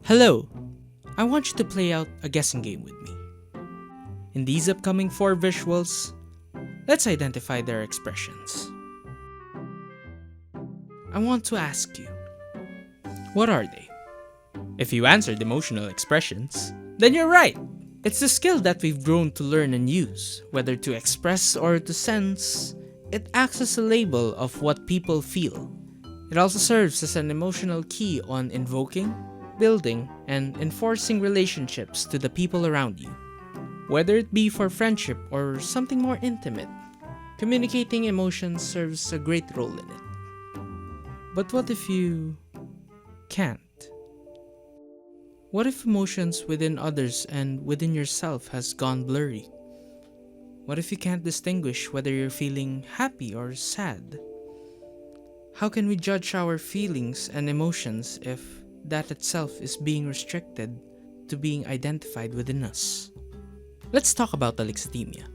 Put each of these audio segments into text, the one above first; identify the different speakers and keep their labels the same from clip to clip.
Speaker 1: Hello! I want you to play out a guessing game with me. In these upcoming 4 visuals, let's identify their expressions. I want to ask you, what are they? If you answered emotional expressions, then you're right! It's the skill that we've grown to learn and use, whether to express or to sense. It acts as a label of what people feel. It also serves as an emotional key on invoking, building, and enforcing relationships to the people around you. Whether it be for friendship or something more intimate, communicating emotions serves a great role in it. But what if you can't? What if emotions within others and within yourself has gone blurry? What if you can't distinguish whether you're feeling happy or sad? How can we judge our feelings and emotions if that itself is being restricted to being identified within us? Let's talk about alexithymia.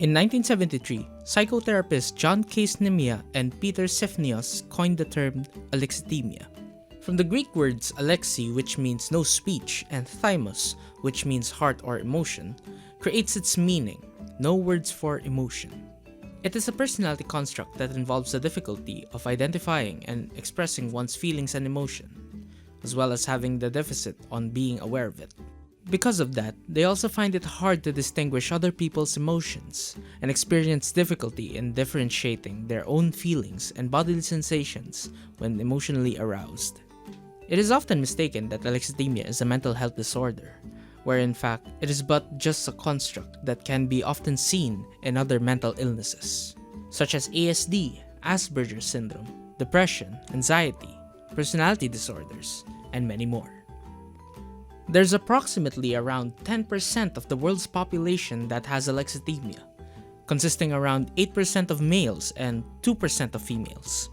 Speaker 1: In 1973, psychotherapists John Alexithymia and Peter Sefnios coined the term alexithymia. From the Greek words alexi, which means no speech, and thymos, which means heart or emotion, creates its meaning, no words for emotion. It is a personality construct that involves the difficulty of identifying and expressing one's feelings and emotion, as well as having the deficit on being aware of it. Because of that, they also find it hard to distinguish other people's emotions and experience difficulty in differentiating their own feelings and bodily sensations when emotionally aroused. It is often mistaken that alexithymia is a mental health disorder, where in fact it is but just a construct that can be often seen in other mental illnesses, such as ASD, Asperger's syndrome, depression, anxiety, personality disorders, and many more. There's approximately around 10% of the world's population that has alexithymia, consisting around 8% of males and 2% of females.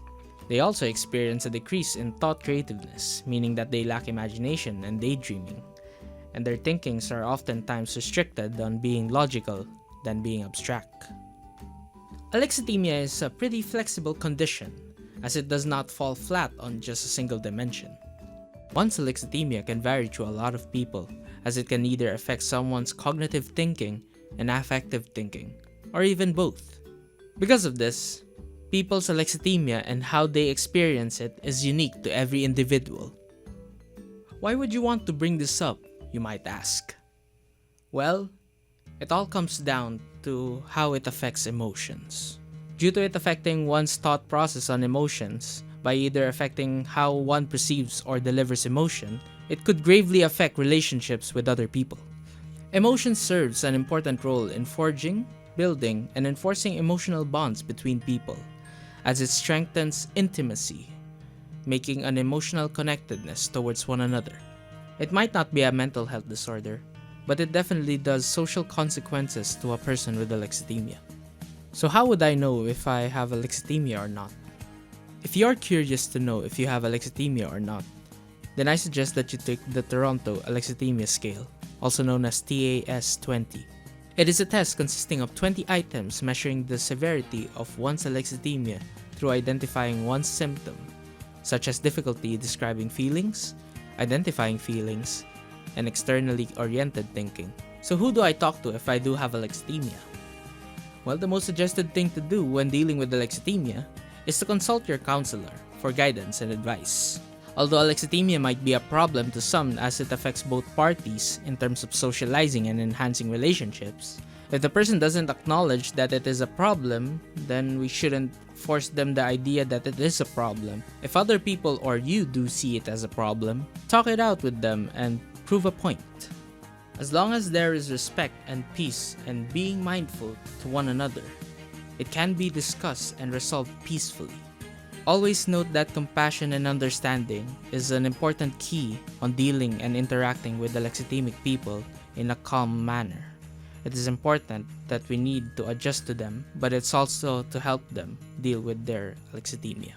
Speaker 1: They also experience a decrease in thought creativeness, meaning that they lack imagination and daydreaming, and their thinkings are oftentimes restricted on being logical than being abstract. Alexithymia is a pretty flexible condition, as it does not fall flat on just a single dimension. One's alexithymia can vary to a lot of people, as it can either affect someone's cognitive thinking and affective thinking, or even both. Because of this, people's alexithymia and how they experience it is unique to every individual. Why would you want to bring this up, you might ask? Well, it all comes down to how it affects emotions. Due to it affecting one's thought process on emotions, by either affecting how one perceives or delivers emotion, it could gravely affect relationships with other people. Emotion serves an important role in forging, building, and enforcing emotional bonds between people, as it strengthens intimacy, making an emotional connectedness towards one another. It might not be a mental health disorder, but it definitely does social consequences to a person with alexithymia. So how would I know if I have alexithymia or not? If you are curious to know if you have alexithymia or not, then I suggest that you take the Toronto Alexithymia Scale, also known as TAS-20. It is a test consisting of 20 items measuring the severity of one's alexithymia through identifying one's symptom, such as difficulty describing feelings, identifying feelings, and externally oriented thinking. So who do I talk to if I do have alexithymia? Well, the most suggested thing to do when dealing with alexithymia is to consult your counselor for guidance and advice. Although alexithymia might be a problem to some as it affects both parties in terms of socializing and enhancing relationships, if the person doesn't acknowledge that it is a problem, then we shouldn't force them the idea that it is a problem. If other people or you do see it as a problem, talk it out with them and prove a point. As long as there is respect and peace and being mindful to one another, it can be discussed and resolved peacefully. Always note that compassion and understanding is an important key on dealing and interacting with alexithymic people in a calm manner. It is important that we need to adjust to them, but it's also to help them deal with their alexithymia.